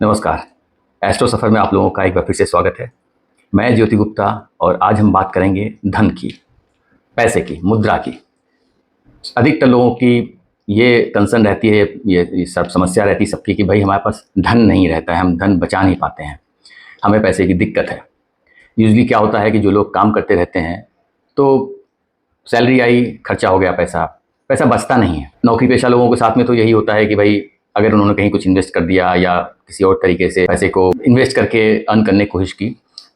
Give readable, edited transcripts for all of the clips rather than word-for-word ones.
नमस्कार। एस्ट्रो सफ़र में आप लोगों का एक बार फिर से स्वागत है। मैं ज्योति गुप्ता और आज हम बात करेंगे धन की, पैसे की, मुद्रा की। अधिकतर लोगों की ये कंसर्न रहती है, ये सब समस्या रहती है सबकी कि भाई हमारे पास धन नहीं रहता है, हम धन बचा नहीं पाते हैं, हमें पैसे की दिक्कत है। यूजुअली क्या होता है कि जो लोग काम करते रहते हैं तो सैलरी आई, खर्चा हो गया, पैसा पैसा बचता नहीं है। नौकरी पेशा लोगों के साथ में तो यही होता है कि भाई अगर उन्होंने कहीं कुछ इन्वेस्ट कर दिया या किसी और तरीके से पैसे को इन्वेस्ट करके अर्न करने की कोशिश की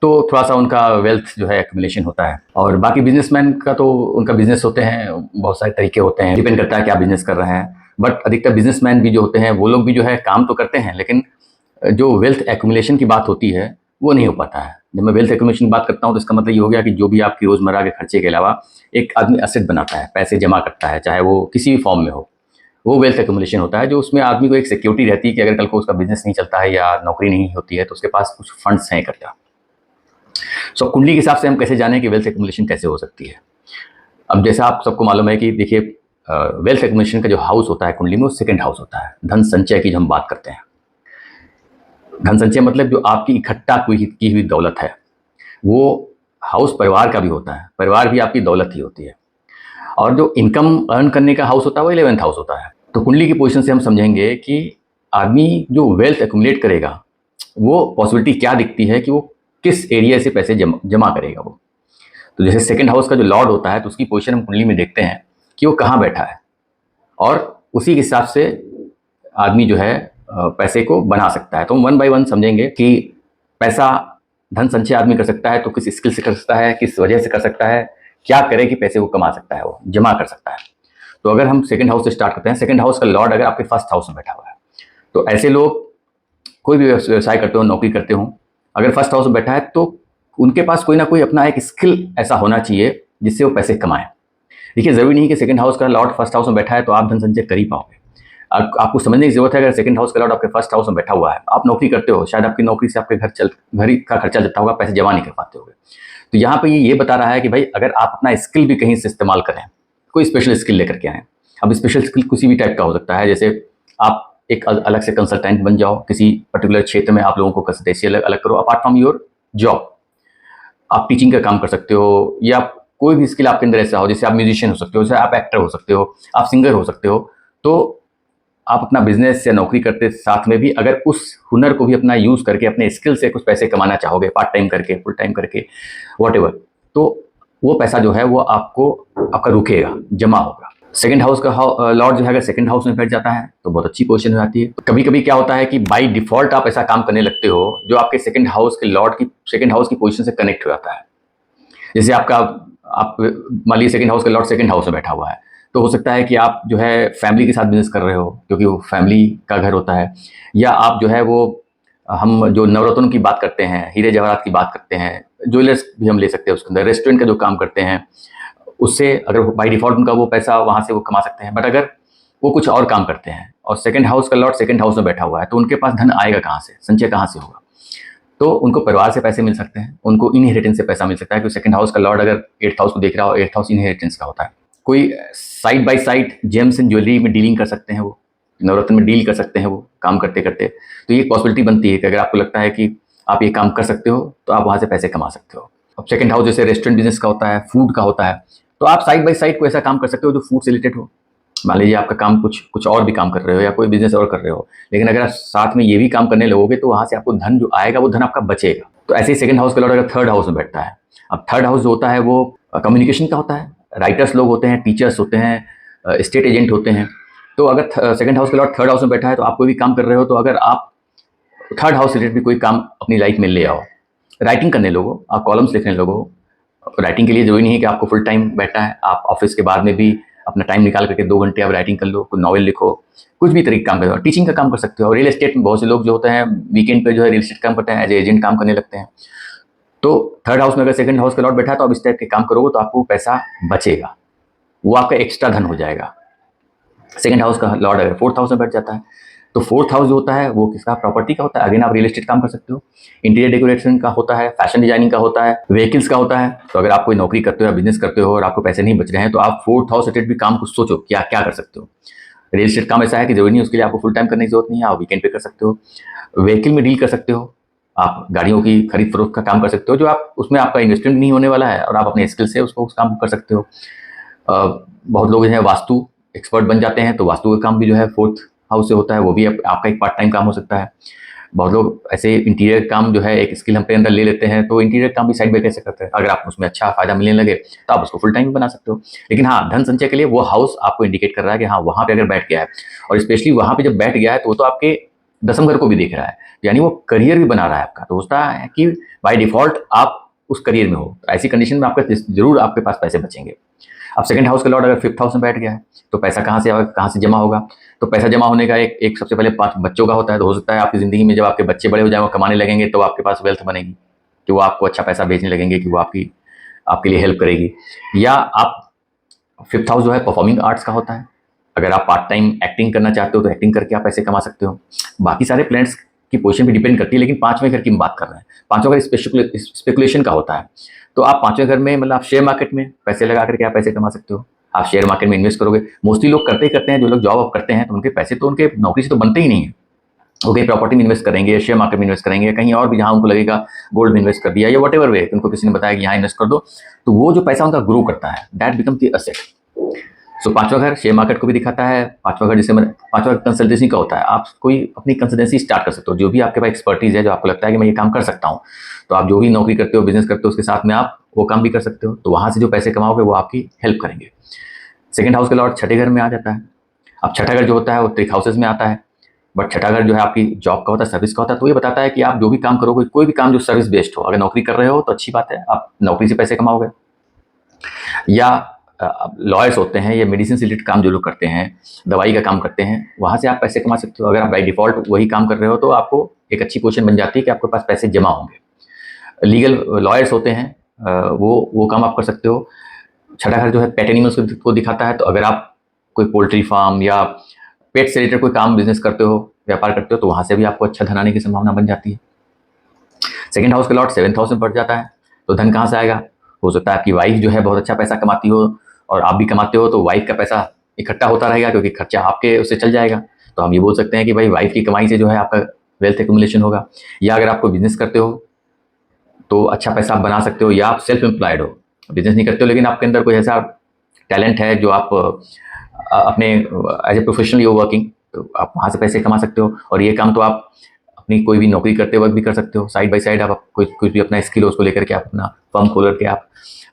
तो थोड़ा सा उनका वेल्थ जो है एक्यूमुलेशन होता है। और बाकी बिजनेसमैन का तो उनका बिजनेस होते हैं, बहुत सारे तरीके होते हैं, डिपेंड करता है क्या बिजनेस कर रहे हैं। बट अधिकतर बिजनेसमैन भी जो होते हैं वो लोग भी जो है काम तो करते हैं, लेकिन जो वेल्थ एक्यूमुलेशन की बात होती है वो नहीं हो पाता है। जब मैं वेल्थ एक्यूमुलेशन की बात करता हूँ तो इसका मतलब ये हो गया कि जो भी आपकी रोज़मर्रा के खर्चे के अलावा एक आदमी एसेट बनाता है, पैसे जमा करता है, चाहे वो किसी भी फॉर्म में हो, वो वेल्थ एक्यूमुलेशन होता है। जो उसमें आदमी को एक सिक्योरिटी रहती है कि अगर कल को उसका बिजनेस नहीं चलता है या नौकरी नहीं होती है तो उसके पास कुछ फंड्स हैं इकट्ठा। सो कुंडली के हिसाब से हम कैसे जानें कि वेल्थ एक्यूमुलेशन कैसे हो सकती है। अब जैसा आप सबको मालूम है कि देखिए, वेल्थ एक्यूमुलेशन का जो हाउस होता है कुंडली में, वो सेकंड हाउस होता है। धन संचय की जो हम बात करते हैं, धन संचय मतलब जो आपकी इकट्ठा की हुई दौलत है, वो हाउस परिवार का भी होता है, परिवार भी आपकी दौलत ही होती है। और जो इनकम अर्न करने का हाउस होता है वो 11th हाउस होता है। तो कुंडली की पोजीशन से हम समझेंगे कि आदमी जो वेल्थ एक्यूमुलेट करेगा वो पॉसिबिलिटी क्या दिखती है कि वो किस एरिया से पैसे जमा करेगा वो। तो जैसे सेकंड हाउस का जो लॉर्ड होता है तो उसकी पोजीशन हम कुंडली में देखते हैं कि वो कहाँ बैठा है, और उसी के हिसाब से आदमी जो है पैसे को बना सकता है। तो हम वन बाय वन समझेंगे कि पैसा धन संचय आदमी कर सकता है तो किस स्किल से कर सकता है, किस वजह से कर सकता है, क्या करे कि पैसे को कमा सकता है, वो जमा कर सकता है। तो अगर हम सेकंड हाउस से स्टार्ट करते हैं, सेकंड हाउस का लॉर्ड अगर आपके फर्स्ट हाउस में बैठा हुआ है तो ऐसे लोग कोई भी व्यवसाय करते हो, नौकरी करते हो, अगर फर्स्ट हाउस में बैठा है तो उनके पास कोई ना कोई अपना एक स्किल ऐसा होना चाहिए जिससे वो पैसे कमाएं। देखिए, ज़रूरी नहीं कि सेकंड हाउस का लॉर्ड फर्स्ट हाउस में बैठा है तो आप धन संचय कर ही पाओगे। आपको समझने की जरूरत है, अगर सेकंड हाउस का लॉर्ड आपके फर्स्ट हाउस में बैठा हुआ है, आप नौकरी करते हो, शायद आपकी नौकरी से आपके घर का खर्चा चलता होगा, पैसे जमा नहीं कर पाते होगे। तो यहाँ पे ये बता रहा है कि भाई अगर आप अपना स्किल भी कहीं से इस्तेमाल करें, कोई स्पेशल स्किल लेकर के आएँ। अब स्पेशल स्किल किसी भी टाइप का हो सकता है, जैसे आप एक अलग से कंसल्टेंट बन जाओ, किसी पर्टिकुलर क्षेत्र में आप लोगों को कंसल्टेंसी अलग करो अपार्ट फ्रॉम योर जॉब। आप टीचिंग का काम कर सकते हो, या कोई भी स्किल आपके अंदर ऐसा हो, जैसे आप म्यूजिशियन हो सकते हो, जैसे आप एक्टर हो सकते हो, आप सिंगर हो सकते हो। तो आप अपना बिजनेस या नौकरी करते साथ में भी अगर उस हुनर को भी अपना यूज़ करके अपने स्किल से कुछ पैसे कमाना चाहोगे, पार्ट टाइम करके, फुल टाइम करके, व्हाटएवर, तो वो पैसा जो है वो आपका रुकेगा, जमा होगा। सेकंड हाउस का लॉर्ड जो है अगर सेकंड हाउस में बैठ जाता है तो बहुत अच्छी पोजीशन हो जाती है। तो कभी कभी क्या होता है कि बाई डिफॉल्ट आप ऐसा काम करने लगते हो जो आपके सेकंड हाउस के लॉर्ड की सेकंड हाउस की पोजीशन से कनेक्ट हो जाता है। जैसे आप मान लीजिए सेकंड हाउस का लॉर्ड सेकंड हाउस में बैठा हुआ है, तो हो सकता है कि आप जो है फैमिली के साथ बिजनेस कर रहे हो क्योंकि वो फैमिली का घर होता है, या आप जो है वो हम जो नवरत्नों की बात करते हैं, हीरे जवाहरात की बात करते हैं, ज्वेलर्स भी हम ले सकते हैं उसके अंदर, रेस्टोरेंट का जो काम करते हैं, उससे अगर बाई डिफॉल्ट उनका वो पैसा वहाँ से वो कमा सकते हैं। बट अगर वो कुछ और काम करते हैं और सेकंड हाउस का लॉर्ड सेकंड हाउस में बैठा हुआ है तो उनके पास धन आएगा कहाँ से, संचय कहाँ से होगा? तो उनको परिवार से पैसे मिल सकते हैं, उनको इनहेरिटेंस से पैसा मिल सकता है, क्योंकि सेकंड हाउस का लॉर्ड अगर 8th हाउस को देख रहा हो, 8th हाउस इनहेरिटेंस का होता है। कोई side by side James and jewellery में डीलिंग कर सकते हैं, वो नवरत्न में डील कर सकते हैं वो काम करते करते। तो ये पॉसिबिलिटी बनती है कि अगर आपको लगता है कि आप ये काम कर सकते हो तो आप वहाँ से पैसे कमा सकते हो। अब सेकंड हाउस जैसे रेस्टोरेंट बिजनेस का होता है, फूड का होता है, तो आप साइड बाय साइड कोई ऐसा काम कर सकते हो जो फूड से रिलेटेड हो। मान लीजिए आपका काम कुछ और भी काम कर रहे हो या कोई बिजनेस और कर रहे हो, लेकिन अगर आप साथ में ये भी काम करने लगोगे तो वहाँ से आपको धन जो आएगा वो धन आपका बचेगा। तो ऐसे ही सेकंड हाउस का लॉर्ड अगर थर्ड हाउस में बैठता है, अब थर्ड हाउस जो होता है वो कम्युनिकेशन का होता है, राइटर्स लोग होते हैं, टीचर्स होते हैं, स्टेट एजेंट होते हैं। तो अगर सेकंड हाउस का लॉर्ड थर्ड हाउस में बैठा है तो आप कोई भी काम कर रहे हो, तो अगर आप थर्ड हाउस से रिलेटेड भी कोई काम अपनी लाइफ में ले आओ, राइटिंग करने लगो, आप कॉलम्स लिखने लगो। राइटिंग के लिए जरूरी नहीं है कि आपको फुल टाइम बैठना है, आप ऑफिस के बाद में भी अपना टाइम निकाल करके 2 घंटे आप राइटिंग कर लो, कोई नॉवल लिखो, कुछ भी तरीके काम करो। टीचिंग का काम कर सकते हो। रियल एस्टेट में बहुत से लोग जो होते हैं वीकेंड पे जो है रियल एस्टेट काम करते हैं, एज एजेंट काम करने लगते हैं। तो थर्ड हाउस में अगर सेकंड हाउस का लॉर्ड बैठा है तो आप इस टाइप के काम करोगे तो आपको पैसा बचेगा, वो आपका एक्स्ट्रा धन हो जाएगा। सेकंड हाउस का लॉर्ड अगर फोर्थ हाउस में बैठ जाता है तो फोर्थ हाउस जो होता है वो किसका, प्रॉपर्टी का होता है। अगेन आप रियल एस्टेट काम कर सकते हो, इंटीरियर डेकोरेशन का होता है, फैशन डिजाइनिंग का होता है, व्हीकल्स का होता है। तो अगर आप कोई नौकरी करते हो या बिजनेस करते हो और आपको पैसे नहीं बच रहे हैं तो आप फोर्थ हाउस रिलेटेड भी काम कुछ सोचो क्या क्या कर सकते हो। रियल एस्टेट काम ऐसा है कि जरूरी नहीं उसके लिए आपको फुल टाइम करने की जरूरत नहीं है, आप वीकेंड पे कर सकते हो। व्हीकल में डील कर सकते हो, आप गाड़ियों की खरीद फरोख्त का काम कर सकते हो, जो आप उसमें आपका इन्वेस्टमेंट नहीं होने वाला है और आप अपने स्किल से उसको उस काम कर सकते हो। बहुत लोग जो है वास्तु एक्सपर्ट बन जाते हैं, तो वास्तु का काम भी जो है फोर्थ हाउस से होता है, वो भी आपका एक पार्ट टाइम काम हो सकता है। बहुत लोग ऐसे इंटीरियर काम जो है एक स्किल हम अपने अंदर ले लेते हैं, तो इंटीरियर काम भी साइड बाय कैसे करते हैं, अगर आप उसमें अच्छा फायदा मिलने लगे तो आप उसको फुल टाइम बना सकते हो। लेकिन हाँ, धन संचय के लिए वो हाउस आपको इंडिकेट कर रहा है कि हाँ वहाँ पे अगर बैठ गया है, और स्पेशली वहाँ पे जब बैठ गया है तो वो तो आपके दसम घर को भी देख रहा है, यानी वो करियर भी बना रहा है आपका, तो होता है कि बाय डिफॉल्ट आप उस करियर में हो। ऐसी कंडीशन में आपका जरूर आपके पास पैसे बचेंगे। अब सेकंड हाउस का लॉर्ड अगर फिफ्थ हाउस में बैठ गया है तो पैसा कहाँ से आएगा, कहाँ से जमा होगा। तो पैसा जमा होने का एक सबसे पहले पांच बच्चों का होता है, तो हो सकता है आपकी जिंदगी में जब आपके बच्चे बड़े हो जाएंगे, कमाने लगेंगे, तो आपके पास वेल्थ बनेगी कि वो आपको अच्छा पैसा भेजने लगेंगे, कि वो आपके लिए हेल्प करेगी। या आप फिफ्थ हाउस जो है परफॉर्मिंग आर्ट्स का होता है, अगर आप पार्ट टाइम एक्टिंग करना चाहते हो तो एक्टिंग करके आप पैसे कमा सकते हो। बाकी सारे प्लैनेट्स की पोजीशन भी डिपेंड करती है, लेकिन पांचवें घर की हम बात कर रहे हैं। पांचवा घर स्पेकुलेशन का होता है, तो आप पांचवें घर में मतलब आप शेयर मार्केट में पैसे लगा करके आप पैसे कमा सकते हो। आप शेयर मार्केट में इन्वेस्ट करोगे, मोस्टली लोग करते ही करते हैं, जो लोग जॉब करते हैं तो उनके पैसे तो उनके नौकरी से तो बनते ही नहीं है। वो कहीं प्रॉपर्टी में इन्वेस्ट करेंगे, शेयर मार्केट में इन्वेस्ट करेंगे, कहीं और भी जहां उनको लगेगा गोल्ड में इन्वेस्ट कर दिया, या वट एवर वे उनको किसी ने बताया कि यहाँ इन्वेस्ट कर दो, तो वो जो पैसा उनका ग्रो करता है, दैट बिकम द असेट। सो पांचवा घर शेयर मार्केट को भी दिखाता है। पांचवा घर जिसे पांचवा कंसल्टेंसी का होता है, आप कोई अपनी कंसल्टेंसी स्टार्ट कर सकते हो, जो भी आपके पास एक्सपर्टीज है, जो आपको लगता है कि मैं ये काम कर सकता हूँ, तो आप जो भी नौकरी करते हो, बिजनेस करते हो, उसके साथ में आप वो काम भी कर सकते हो, तो वहां से जो पैसे कमाओगे वो आपकी हेल्प करेंगे। सेकंड हाउस का लॉर्ड छठे घर में आ जाता है। अब छठा घर जो होता है वो ट्रिक हाउसेज में आता है, बट छठा घर जो है आपकी जॉब का होता है, सर्विस का होता है, तो ये बताता है कि आप जो भी काम करोगे, कोई भी काम जो सर्विस बेस्ड हो, अगर नौकरी कर रहे हो तो अच्छी बात है, आप नौकरी से पैसे कमाओगे। या लॉयर्स होते हैं, या मेडिसिन से रिलेटेड काम जो लोग करते हैं, दवाई का काम करते हैं, वहाँ से आप पैसे कमा सकते हो। अगर आप बाई डिफॉल्ट वही काम कर रहे हो तो आपको एक अच्छी पोजीशन बन जाती है कि आपके पास पैसे जमा होंगे। लीगल लॉयर्स होते हैं, वो काम आप कर सकते हो। छठा घर जो है पेट एनिमल्स को दिखाता है, तो अगर आप कोई पोल्ट्री फार्म या पेट से रिलेटेड कोई काम बिजनेस करते हो, व्यापार करते हो, तो वहाँ से भी आपको अच्छा धन आने की संभावना बन जाती है। सेकंड हाउस का लॉर्ड सेवंथ हाउस में बढ़ जाता है, तो धन कहाँ से आएगा। हो सकता है आपकी वाइफ जो है बहुत अच्छा पैसा कमाती हो और आप भी कमाते हो, तो वाइफ का पैसा इकट्ठा होता रहेगा, क्योंकि खर्चा आपके उससे चल जाएगा। तो हम ये बोल सकते हैं कि भाई वाइफ की कमाई से जो है आपका वेल्थ एक्यूमुलेशन होगा। या अगर आप कोई बिजनेस करते हो तो अच्छा पैसा आप बना सकते हो, या आप सेल्फ एम्प्लॉयड हो, बिजनेस नहीं करते हो, लेकिन आपके अंदर कोई ऐसा टैलेंट है जो आप अपने as a professional you working, तो आप वहाँ से पैसे कमा सकते हो। और ये काम तो आप अपनी कोई भी नौकरी करते वक्त भी कर सकते हो, साइड बाय साइड आप कुछ भी अपना स्किल हो उसको लेकर के आप अपना फर्म खोल करके आप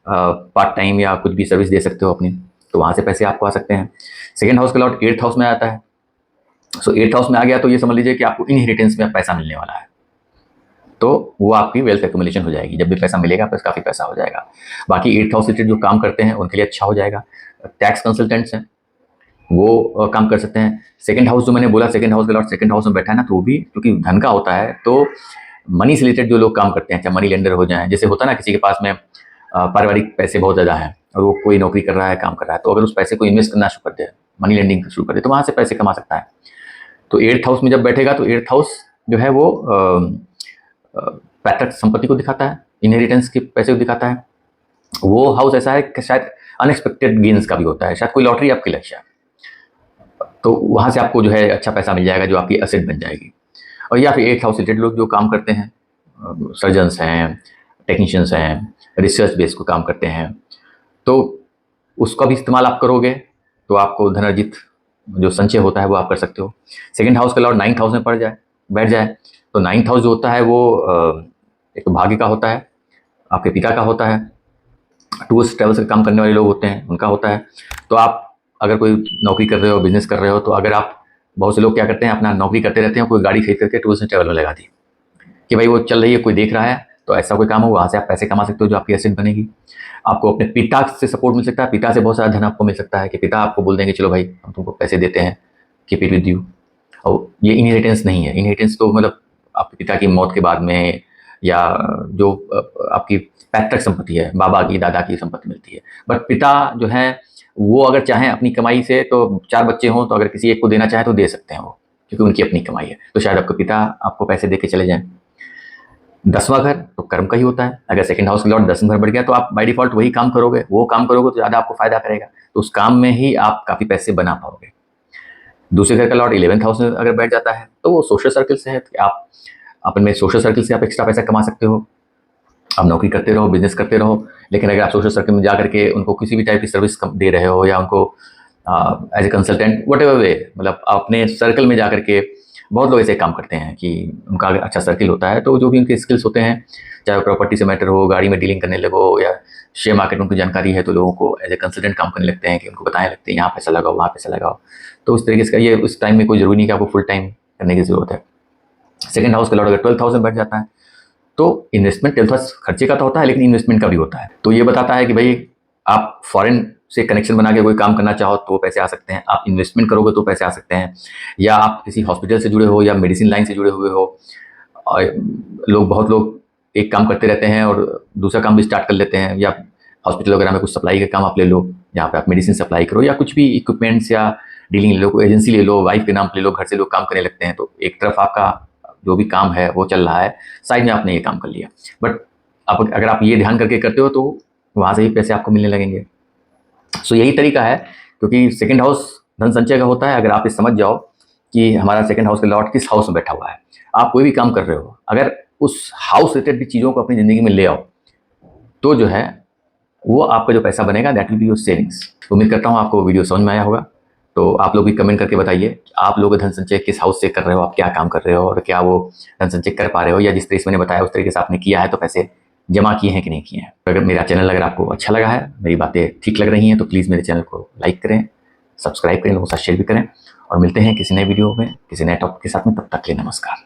पार्ट टाइम या कुछ भी सर्विस दे सकते हो अपनी, तो वहाँ से पैसे आपको आ सकते हैं। सेकेंड हाउस का लॉर्ड एट्थ हाउस में आता है। सो एट्थ हाउस में आ गया तो ये समझ लीजिए कि आपको इनहेरिटेंस में पैसा मिलने वाला है, तो वो आपकी वेल्थ एक्यूमुलेशन हो जाएगी। जब भी पैसा मिलेगा तो काफ़ी पैसा हो जाएगा। बाकी एट्थ हाउस रिलेटेड जो काम करते हैं उनके लिए अच्छा हो जाएगा। टैक्स कंसल्टेंट्स हैं, वो काम कर सकते हैं। सेकंड हाउस जो मैंने बोला, सेकंड हाउस का लॉर्ड सेकंड हाउस में बैठा है ना, तो वो भी क्योंकि धन का होता है, तो मनी से रिलेटेड जो लोग काम करते हैं, चाहे मनी लेंडर हो जाए, जैसे होता है ना किसी के पास में पारिवारिक पैसे बहुत ज़्यादा हैं और वो कोई नौकरी कर रहा है, काम कर रहा है, तो अगर उस पैसे को इन्वेस्ट करना शुरू कर दे, मनी लेंडिंग शुरू कर दे, तो वहाँ से पैसे कमा सकता है। तो एट्थ हाउस में जब बैठेगा तो एट्थ हाउस जो है वो पैतृक संपत्ति को दिखाता है, इनहेरिटेंस के पैसे को दिखाता है। वो हाउस ऐसा है कि शायद अनएक्सपेक्टेड गेन्स का भी होता है, शायद कोई लॉटरी आपकी लक्ष्य है, तो वहाँ से आपको जो है अच्छा पैसा मिल जाएगा, जो आपकी असेट बन जाएगी। और या फिर एट्थ हाउस रिलेटेड लोग जो काम करते हैं, सर्जन्स हैं, टेक्नीशियंस हैं, रिसर्च बेस को काम करते हैं, तो उसका भी इस्तेमाल आप करोगे तो आपको धनार्जित जो संचय होता है वो आप कर सकते हो। सेकंड हाउस का लॉर्ड नाइन्थ हाउस में बैठ जाए, तो नाइन्थ हाउस जो होता है वो एक भाग्य का होता है, आपके पिता का होता है, टूर्स ट्रैवल्स का काम करने वाले लोग होते हैं उनका होता है। तो आप अगर कोई नौकरी कर रहे हो, बिजनेस कर रहे हो, तो अगर आप, बहुत से लोग क्या करते हैं, अपना नौकरी करते रहते हैं, कोई गाड़ी खरीद करके टूर्स एंड ट्रैवल में लगा दी कि भाई वो चल रही है, कोई देख रहा है, तो ऐसा कोई काम हो, वहाँ से आप पैसे कमा सकते हो, जो आपकी एसेट बनेगी। आपको अपने पिता से सपोर्ट मिल सकता है, पिता से बहुत सारा धन आपको मिल सकता है, कि पिता आपको बोल देंगे चलो भाई हम तुमको पैसे देते हैं, कीप इट विद यू। और ये इनहेरिटेंस नहीं है, इनहेरिटेंस तो मतलब आपके पिता की मौत के बाद में, या जो आपकी पैतृक संपत्ति है, बाबा की दादा की संपत्ति मिलती है। बट पिता जो है वो अगर चाहें अपनी कमाई से, तो 4 बच्चे हों तो अगर किसी एक को देना चाहे तो दे सकते हैं वो, क्योंकि उनकी अपनी कमाई है, तो शायद आपके पिता आपको पैसे दे के चले जाएं। 10वां घर तो कर्म का ही होता है, अगर सेकंड हाउस का लॉर्ड 10वें घर बढ़ गया तो आप बाय डिफॉल्ट वही काम करोगे, वो काम करोगे तो ज़्यादा आपको फायदा करेगा, तो उस काम में ही आप काफ़ी पैसे बना पाओगे। दूसरे घर का लॉट 11th हाउस में अगर बैठ जाता है तो वो सोशल सर्कल से है। आप अपन में सोशल सर्कल से आप एक्स्ट्रा पैसा कमा सकते हो। आप नौकरी करते रहो, बिजनेस करते रहो, लेकिन अगर आप सोशल सर्कल में जा करके उनको किसी भी टाइप की सर्विस दे रहे हो या उनको as a consultant whatever way, मतलब अपने सर्कल में जा करके बहुत लोग ऐसे काम करते हैं कि उनका अगर अच्छा सर्किल होता है तो जो भी उनके स्किल्स होते हैं, चाहे वो प्रॉपर्टी से मैटर हो, गाड़ी में डीलिंग करने लगो या शेयर मार्केट में उनकी जानकारी है तो लोगों को एज ए कंसल्टेंट काम करने लगते हैं कि उनको बताने लगते हैं यहाँ पैसा लगाओ, वहाँ पैसा लगाओ। तो उस तरीके से ये उस टाइम में कोई ज़रूरी नहीं कि आपको फुल टाइम करने की ज़रूरत है। सेकंड हाउस का लॉट अगर 12th हाउस में बैठ जाता है तो इन्वेस्टमेंट 12th हाउस खर्चे का तो होता है लेकिन इन्वेस्टमेंट का भी होता है। तो ये बताता है कि भाई आप फॉरेन से कनेक्शन बना के कोई काम करना चाहो तो पैसे आ सकते हैं, आप इन्वेस्टमेंट करोगे तो पैसे आ सकते हैं, या आप किसी हॉस्पिटल से जुड़े हो या मेडिसिन लाइन से जुड़े हुए हो। और बहुत लोग एक काम करते रहते हैं और दूसरा काम भी स्टार्ट कर लेते हैं, या हॉस्पिटल वगैरह में कुछ सप्लाई का काम आप ले लो, जहाँ पे आप मेडिसिन सप्लाई करो, या कुछ भी इक्विपमेंट्स या डीलिंग ले लो, कोई एजेंसी ले लो, वाइफ के नाम पे ले लो, घर से लोग काम करने लगते हैं। तो एक तरफ आपका जो भी काम है वो चल रहा है, साइड में आपने ये काम कर लिया। बट आप अगर आप ये ध्यान करके करते हो तो वहाँ से ही पैसे आपको मिलने लगेंगे। सो यही तरीका है, क्योंकि सेकंड हाउस धन संचय का होता है। अगर आप ये समझ जाओ कि हमारा सेकंड हाउस का लॉर्ड किस हाउस में बैठा हुआ है, आप कोई भी काम कर रहे हो, अगर उस हाउस रिलेटेड चीज़ों को अपनी ज़िंदगी में ले आओ तो जो है वो आपका जो पैसा बनेगा that will be your savings. उम्मीद करता हूँ आपको वीडियो समझ में आया होगा। तो आप लोग भी कमेंट करके बताइए कि आप लोग धन संचय किस हाउस से कर रहे हो, आप क्या काम कर रहे हो और क्या वो धन संचय कर पा रहे हो, या जिस तरीके से मैंने बताया उस तरीके से आपने किया है तो पैसे जमा किए हैं कि नहीं किए हैं। अगर मेरा चैनल अगर आपको अच्छा लगा है, मेरी बातें ठीक लग रही हैं तो प्लीज़ मेरे चैनल को लाइक करें, सब्सक्राइब करें, लोगों के साथ शेयर भी करें, और मिलते हैं किसी नए वीडियो में किसी नए टॉपिक के साथ में। तब तक के लिए नमस्कार।